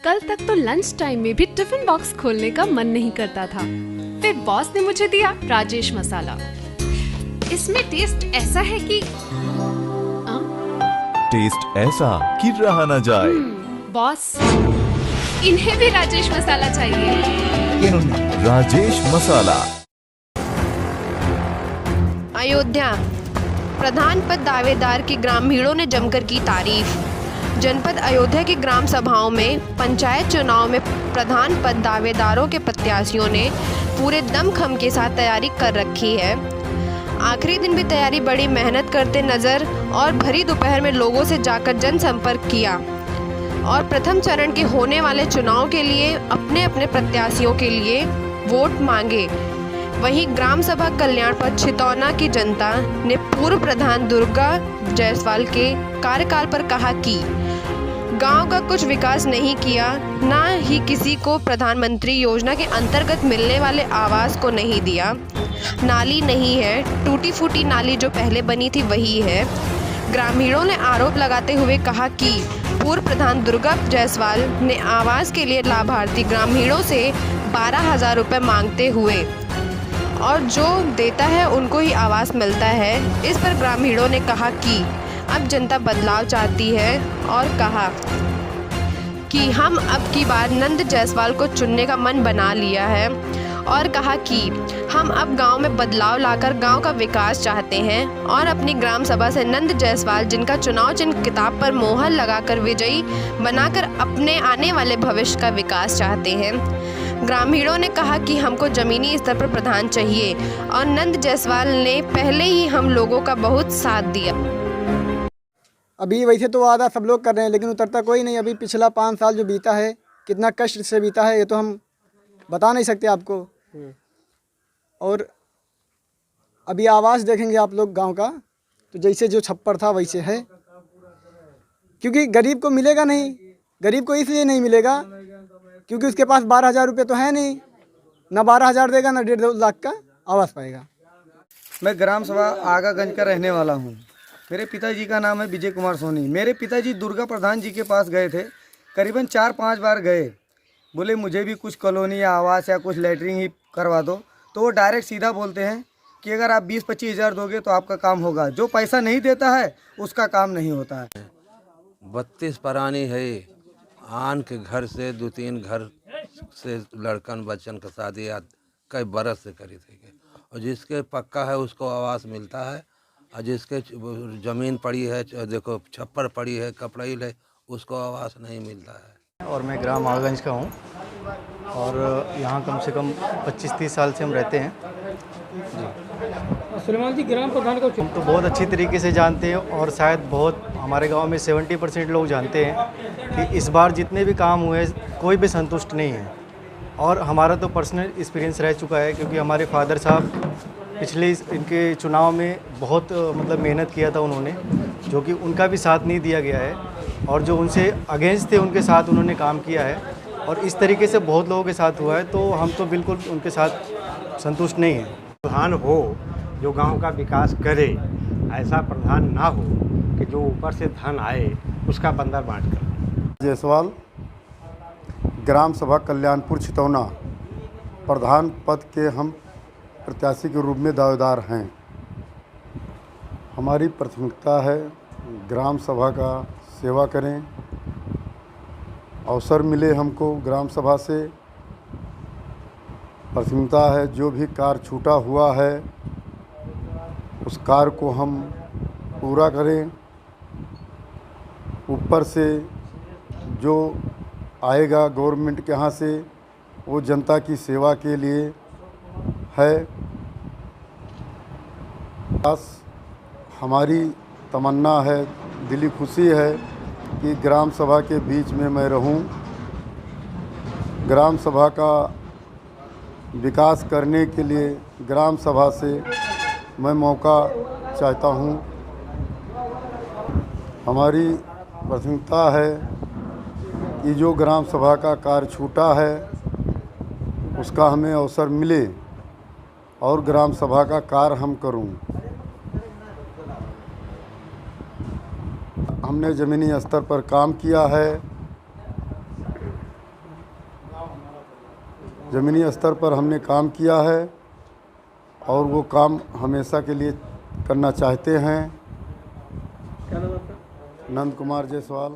कल तक तो लंच टाइम में भी टिफिन बॉक्स खोलने का मन नहीं करता था। फिर बॉस ने मुझे दिया राजेश मसाला। इसमें टेस्ट ऐसा है कि टेस्ट ऐसा कि रहा न जाए। बॉस, इन्हें भी राजेश मसाला चाहिए। राजेश मसाला। अयोध्या, प्रधान पद दावेदार की ग्रामीणों ने जमकर की तारीफ। जनपद अयोध्या की ग्राम सभाओं में पंचायत चुनाव में प्रधान पद दावेदारों के प्रत्याशियों ने पूरे दमखम के साथ तैयारी कर रखी है। आखिरी दिन भी तैयारी बड़ी मेहनत करते नजर और भरी दोपहर में लोगों से जाकर जनसंपर्क किया और प्रथम चरण के होने वाले चुनाव के लिए अपने अपने प्रत्याशियों के लिए वोट मांगे। वहीं ग्राम सभा कल्याण पद छितौना की जनता ने पूर्व प्रधान दुर्गा जायसवाल के कार्यकाल पर कहा कि गांव का कुछ विकास नहीं किया, ना ही किसी को प्रधानमंत्री योजना के अंतर्गत मिलने वाले आवास को नहीं दिया। नाली नहीं है, टूटी फूटी नाली जो पहले बनी थी वही है। ग्रामीणों ने आरोप लगाते हुए कहा कि पूर्व प्रधान दुर्गा जायसवाल ने आवास के लिए लाभार्थी ग्रामीणों से 12,000 रुपये मांगते हुए और जो देता है उनको ही आवास मिलता है। इस पर ग्रामीणों ने कहा कि अब जनता बदलाव चाहती है और कहा कि हम अब की बार नंद जायसवाल को चुनने का मन बना लिया है और कहा कि हम अब गांव में बदलाव लाकर गांव का विकास चाहते हैं और अपनी ग्राम सभा से नंद जायसवाल, जिनका चुनाव चिन्ह किताब पर मोहर लगाकर विजयी बनाकर अपने आने वाले भविष्य का विकास चाहते हैं। ग्रामीणों ने कहा कि हमको ज़मीनी स्तर पर प्रधान चाहिए और नंद जायसवाल ने पहले ही हम लोगों का बहुत साथ दिया। अभी वैसे तो वादा सब लोग कर रहे हैं लेकिन उतरता कोई नहीं। अभी पिछला 5 साल जो बीता है कितना कष्ट से बीता है ये तो हम बता नहीं सकते आपको। और अभी आवास देखेंगे आप लोग गांव का तो जैसे जो छप्पर था वैसे है, क्योंकि गरीब को मिलेगा नहीं। गरीब को इसलिए नहीं मिलेगा क्योंकि उसके पास 12,000 रुपये तो है नहीं, ना 12,000 देगा ना 1.5 लाख का आवास पाएगा। मैं ग्राम सभा आगागंज का रहने वाला हूँ। मेरे पिताजी का नाम है विजय कुमार सोनी। मेरे पिताजी दुर्गा प्रधान जी के पास गए थे, करीबन 4-5 बार गए। बोले मुझे भी कुछ कॉलोनी या आवास या कुछ लैटरिन ही करवा दो, तो वो डायरेक्ट सीधा बोलते हैं कि अगर आप 20-25 हज़ार दोगे तो आपका काम होगा। जो पैसा नहीं देता है उसका काम नहीं होता है। 32 परानी है। आन के घर से 2-3 घर से लड़कन बच्चन का शादी कई बरस से करी थी और जिसके पक्का है उसको आवास मिलता है और जिसके ज़मीन पड़ी है, देखो छप्पर पड़ी है, कपड़ाई है, उसको आवास नहीं मिलता है। और मैं ग्राम आगागंज का हूँ और यहाँ कम से कम 25-30 साल से हम रहते हैं जी। सुलेमान जी, ग्राम प्रधान को हम तो बहुत अच्छी तरीके से जानते हैं और शायद बहुत हमारे गांव में 70% लोग जानते हैं कि इस बार जितने भी काम हुए कोई भी संतुष्ट नहीं है। और हमारा तो पर्सनल एक्सपीरियंस रह चुका है क्योंकि हमारे फादर साहब पिछले इनके चुनाव में बहुत मेहनत किया था उन्होंने, जो कि उनका भी साथ नहीं दिया गया है और जो उनसे अगेंस्ट थे उनके साथ उन्होंने काम किया है और इस तरीके से बहुत लोगों के साथ हुआ है। तो हम तो बिल्कुल उनके साथ संतुष्ट नहीं हैं। प्रधान हो जो गांव का विकास करे, ऐसा प्रधान ना हो कि जो ऊपर से धन आए उसका बंदर बांट कर। जायसवाल, ग्राम सभा कल्याणपुर छितौना, प्रधान पद के हम प्रत्याशी के रूप में दावेदार हैं। हमारी प्राथमिकता है ग्राम सभा का सेवा करें, अवसर मिले हमको ग्राम सभा से। प्राथमिकता है जो भी कार्य छूटा हुआ है उस कार्य को हम पूरा करें। ऊपर से जो आएगा गवर्नमेंट के यहाँ से वो जनता की सेवा के लिए है। बस हमारी तमन्ना है, दिली खुशी है कि ग्राम सभा के बीच में मैं रहूं, ग्राम सभा का विकास करने के लिए ग्राम सभा से मैं मौका चाहता हूं। हमारी प्राथमिकता है कि जो ग्राम सभा का कार्य छूटा है उसका हमें अवसर मिले और ग्राम सभा का कार्य हम करूं। हमने ज़मीनी स्तर पर काम किया है ज़मीनी स्तर पर हमने काम किया है और वो काम हमेशा के लिए करना चाहते हैं। क्या नाम है आपका? नंद कुमार जायसवाल।